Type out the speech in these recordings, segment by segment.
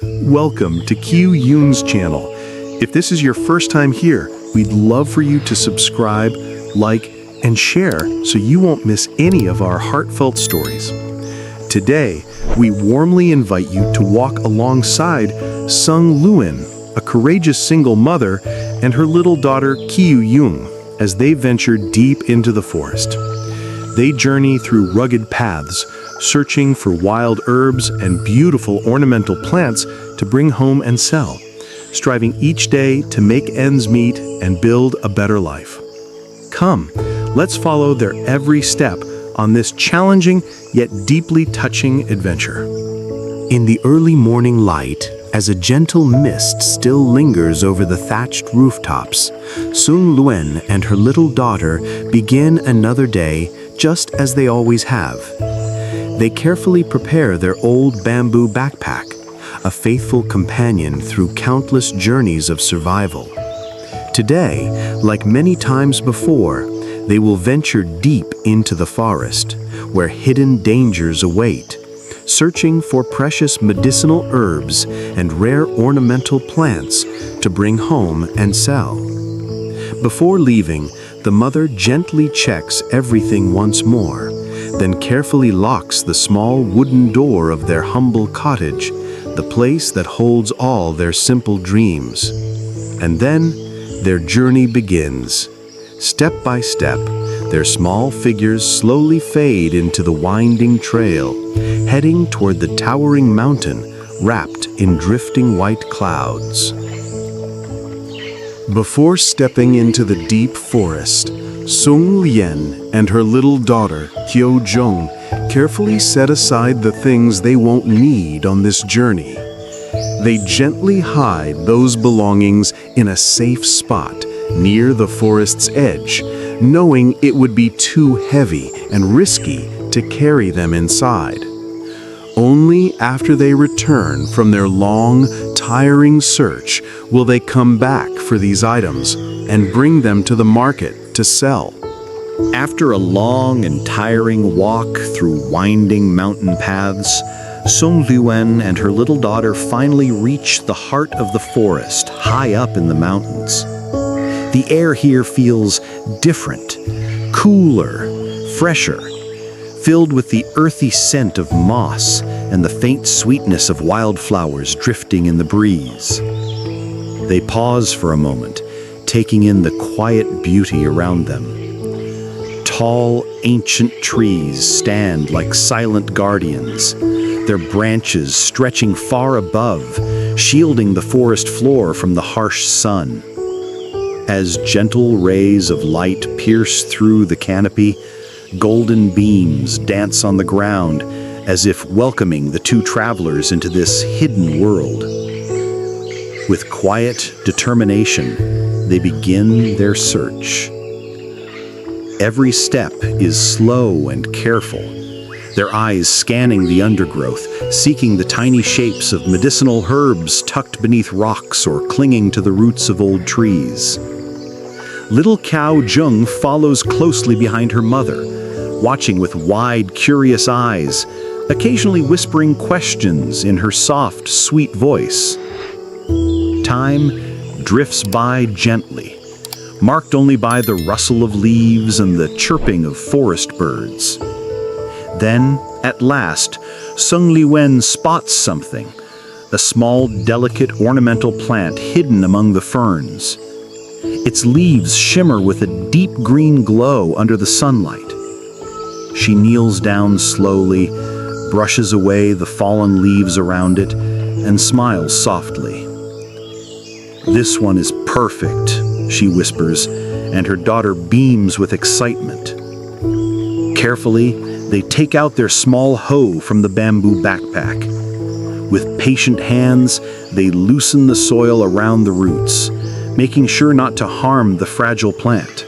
Welcome to Q Yoon's channel. If this is your first time here, we'd love for you to subscribe, like, and share so you won't miss any of our heartfelt stories. Today, we warmly invite you to walk alongside Sung Luen, a courageous single mother, and her little daughter Kyu Young as they venture deep into the forest. They journey through rugged paths, searching for wild herbs and beautiful ornamental plants to bring home and sell, striving each day to make ends meet and build a better life. Come, let's follow their every step on this challenging yet deeply touching adventure. In the early morning light, as a gentle mist still lingers over the thatched rooftops, Sung Luen and her little daughter begin another day just as they always have. They carefully prepare their old bamboo backpack, a faithful companion through countless journeys of survival. Today, like many times before, they will venture deep into the forest, where hidden dangers await, searching for precious medicinal herbs and rare ornamental plants to bring home and sell. Before leaving, the mother gently checks everything once more, then carefully locks the small wooden door of their humble cottage, the place that holds all their simple dreams. And then, their journey begins. Step by step, their small figures slowly fade into the winding trail, heading toward the towering mountain wrapped in drifting white clouds. Before stepping into the deep forest, Sung Lien and her little daughter, Kyo Jung, carefully set aside the things they won't need on this journey. They gently hide those belongings in a safe spot near the forest's edge, knowing it would be too heavy and risky to carry them inside. Only after they return from their long, tiring search will they come back for these items and bring them to the market to sell. After a long and tiring walk through winding mountain paths, Sung Luen and her little daughter finally reach the heart of the forest, high up in the mountains. The air here feels different, cooler, fresher, filled with the earthy scent of moss and the faint sweetness of wildflowers drifting in the breeze. They pause for a moment, taking in the quiet beauty around them. Tall, ancient trees stand like silent guardians, their branches stretching far above, shielding the forest floor from the harsh sun. As gentle rays of light pierce through the canopy, golden beams dance on the ground as if welcoming the two travelers into this hidden world. With quiet determination, they begin their search. Every step is slow and careful, their eyes scanning the undergrowth, seeking the tiny shapes of medicinal herbs tucked beneath rocks or clinging to the roots of old trees. Little Kyo Jung follows closely behind her mother, watching with wide, curious eyes, occasionally whispering questions in her soft, sweet voice. Time drifts by gently, marked only by the rustle of leaves and the chirping of forest birds. Then, at last, Sung Luen spots something, a small, delicate ornamental plant hidden among the ferns. Its leaves shimmer with a deep green glow under the sunlight. She kneels down slowly, brushes away the fallen leaves around it, and smiles softly. "This one is perfect," she whispers, and her daughter beams with excitement. Carefully, they take out their small hoe from the bamboo backpack. With patient hands, they loosen the soil around the roots, making sure not to harm the fragile plant.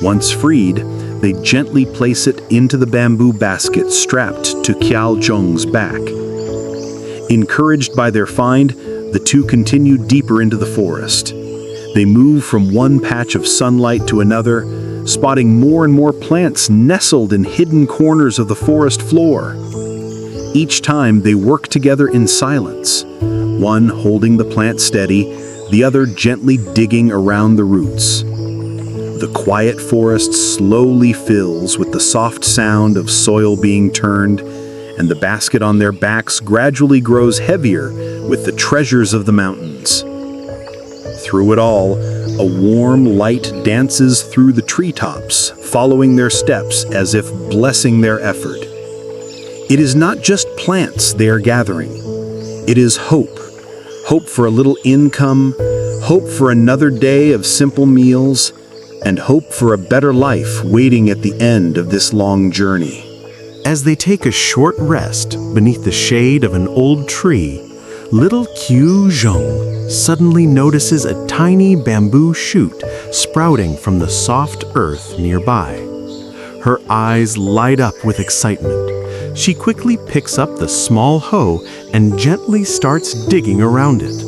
Once freed, they gently place it into the bamboo basket strapped to Kyo Jung's back. Encouraged by their find, the two continue deeper into the forest. They move from one patch of sunlight to another, spotting more and more plants nestled in hidden corners of the forest floor. Each time they work together in silence, one holding the plant steady, the other gently digging around the roots. The quiet forest slowly fills with the soft sound of soil being turned, and the basket on their backs gradually grows heavier with the treasures of the mountains. Through it all, a warm light dances through the treetops, following their steps as if blessing their effort. It is not just plants they are gathering. It is hope. Hope for a little income, hope for another day of simple meals, and hope for a better life waiting at the end of this long journey. As they take a short rest beneath the shade of an old tree, little Qiu Zheng suddenly notices a tiny bamboo shoot sprouting from the soft earth nearby. Her eyes light up with excitement. She quickly picks up the small hoe and gently starts digging around it.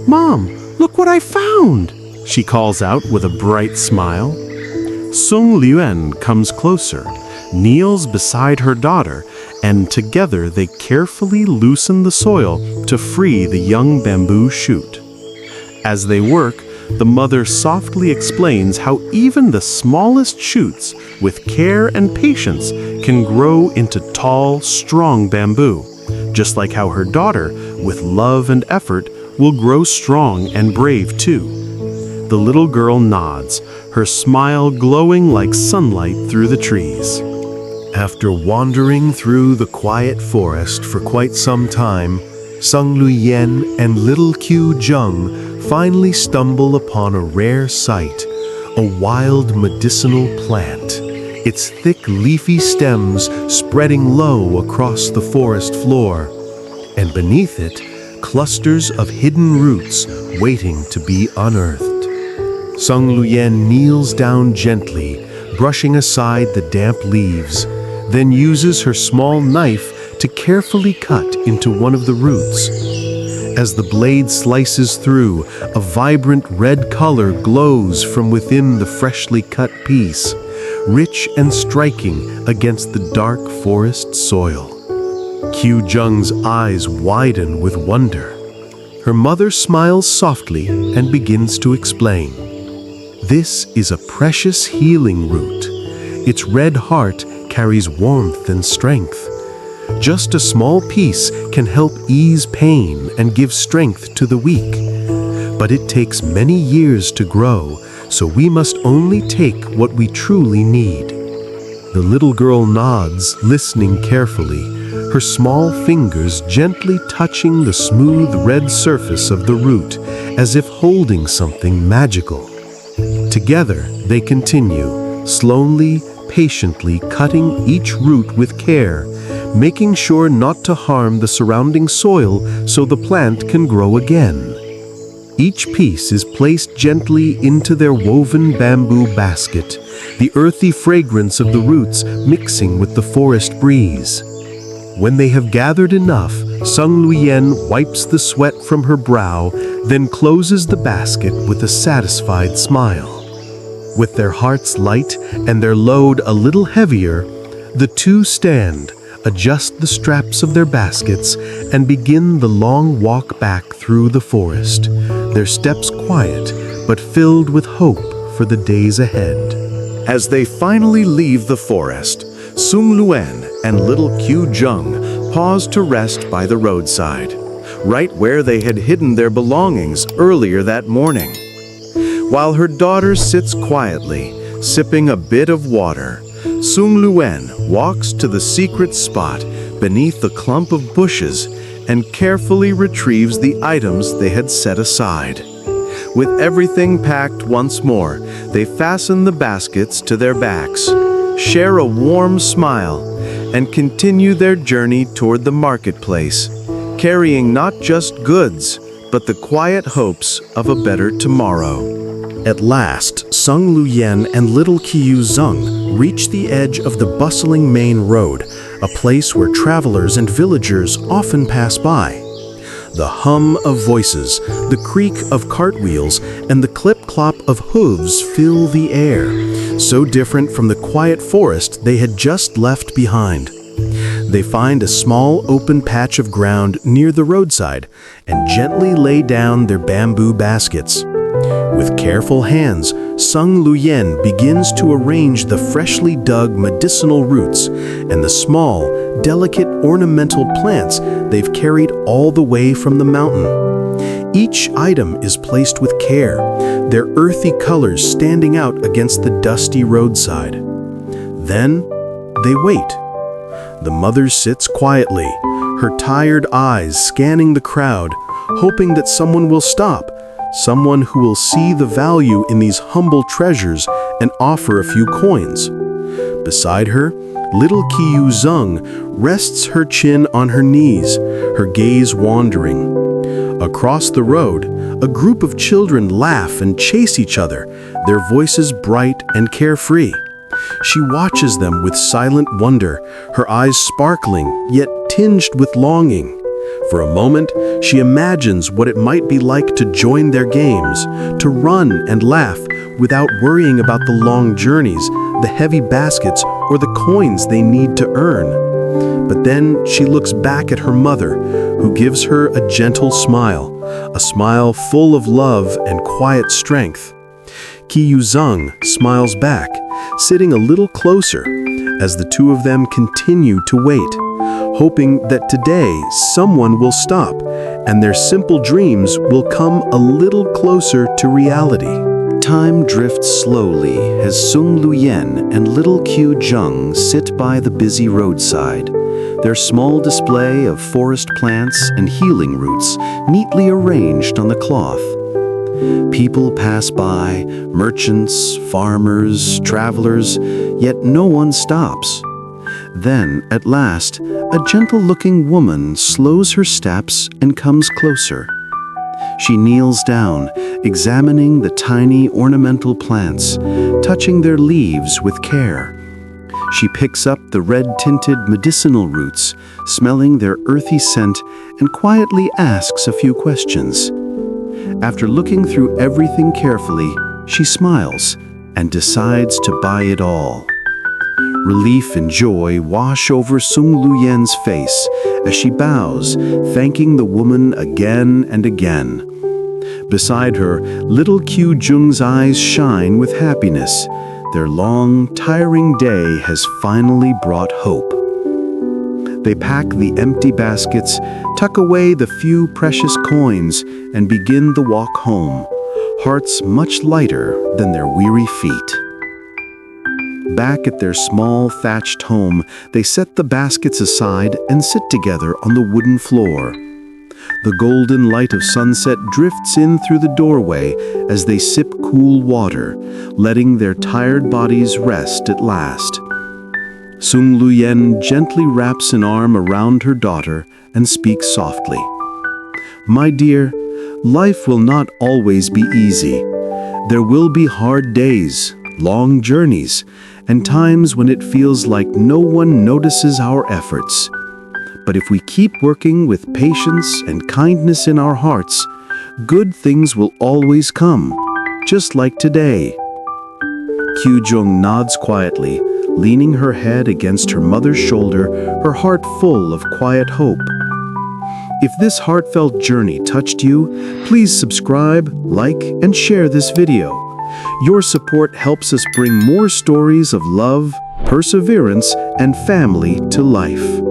"Mom, look what I found!" she calls out with a bright smile. Song Liuan comes closer, kneels beside her daughter, and together they carefully loosen the soil to free the young bamboo shoot. As they work, the mother softly explains how even the smallest shoots, with care and patience, can grow into tall, strong bamboo, just like how her daughter, with love and effort, will grow strong and brave too. The little girl nods, her smile glowing like sunlight through the trees. After wandering through the quiet forest for quite some time, Sung Luyen and little Qiu Zheng finally stumble upon a rare sight, a wild medicinal plant, its thick leafy stems spreading low across the forest floor, and beneath it, clusters of hidden roots waiting to be unearthed. Sung Luyen kneels down gently, brushing aside the damp leaves, then uses her small knife to carefully cut into one of the roots. As the blade slices through, a vibrant red color glows from within the freshly cut piece, rich and striking against the dark forest soil. Qiu Zheng's eyes widen with wonder. Her mother smiles softly and begins to explain. This is a precious healing root. Its red heart carries warmth and strength. Just a small piece can help ease pain and give strength to the weak. But it takes many years to grow, so we must only take what we truly need. The little girl nods, listening carefully, her small fingers gently touching the smooth red surface of the root, as if holding something magical. Together, they continue, slowly, patiently cutting each root with care, making sure not to harm the surrounding soil so the plant can grow again. Each piece is placed gently into their woven bamboo basket, the earthy fragrance of the roots mixing with the forest breeze. When they have gathered enough, Sung Luyen wipes the sweat from her brow, then closes the basket with a satisfied smile. With their hearts light and their load a little heavier, the two stand, adjust the straps of their baskets, and begin the long walk back through the forest, their steps quiet but filled with hope for the days ahead. As they finally leave the forest, Sung Luyen and little Qiu Zheng pause to rest by the roadside, right where they had hidden their belongings earlier that morning. While her daughter sits quietly, sipping a bit of water, Sung Luyen walks to the secret spot beneath the clump of bushes and carefully retrieves the items they had set aside. With everything packed once more, they fasten the baskets to their backs, share a warm smile, and continue their journey toward the marketplace, carrying not just goods, but the quiet hopes of a better tomorrow. At last, Sung Luyen and little Qiu Zheng reach the edge of the bustling main road, a place where travelers and villagers often pass by. The hum of voices, the creak of cartwheels, and the clip-clop of hooves fill the air, so different from the quiet forest they had just left behind. They find a small open patch of ground near the roadside and gently lay down their bamboo baskets. With careful hands, Sung Luyen begins to arrange the freshly dug medicinal roots and the small, delicate ornamental plants they've carried all the way from the mountain. Each item is placed with care, their earthy colors standing out against the dusty roadside. Then they wait. The mother sits quietly, her tired eyes scanning the crowd, hoping that someone will stop, someone who will see the value in these humble treasures and offer a few coins. Beside her, little Qiyu Zeng rests her chin on her knees, her gaze wandering. Across the road, a group of children laugh and chase each other, their voices bright and carefree. She watches them with silent wonder, her eyes sparkling, yet tinged with longing. For a moment, she imagines what it might be like to join their games, to run and laugh without worrying about the long journeys, the heavy baskets, or the coins they need to earn. But then she looks back at her mother, who gives her a gentle smile, a smile full of love and quiet strength. Qiyu Zeng smiles back, sitting a little closer, as the two of them continue to wait, hoping that today someone will stop and their simple dreams will come a little closer to reality. Time drifts slowly as Sung Luyen and little Qiu Zheng sit by the busy roadside, their small display of forest plants and healing roots neatly arranged on the cloth. People pass by, merchants, farmers, travelers, yet no one stops. Then, at last, a gentle-looking woman slows her steps and comes closer. She kneels down, examining the tiny ornamental plants, touching their leaves with care. She picks up the red-tinted medicinal roots, smelling their earthy scent, and quietly asks a few questions. After looking through everything carefully, she smiles and decides to buy it all. Relief and joy wash over Sung Luyen's face as she bows, thanking the woman again and again. Beside her, little Qiu Zheng's eyes shine with happiness. Their long, tiring day has finally brought hope. They pack the empty baskets, tuck away the few precious coins, and begin the walk home, hearts much lighter than their weary feet. Back at their small thatched home, they set the baskets aside and sit together on the wooden floor. The golden light of sunset drifts in through the doorway as they sip cool water, letting their tired bodies rest at last. Sung Luyen gently wraps an arm around her daughter and speaks softly. "My dear, life will not always be easy. There will be hard days, long journeys, and times when it feels like no one notices our efforts. But if we keep working with patience and kindness in our hearts, good things will always come, just like today." Qiu Zheng nods quietly, leaning her head against her mother's shoulder, her heart full of quiet hope. If this heartfelt journey touched you, please subscribe, like, and share this video. Your support helps us bring more stories of love, perseverance, and family to life.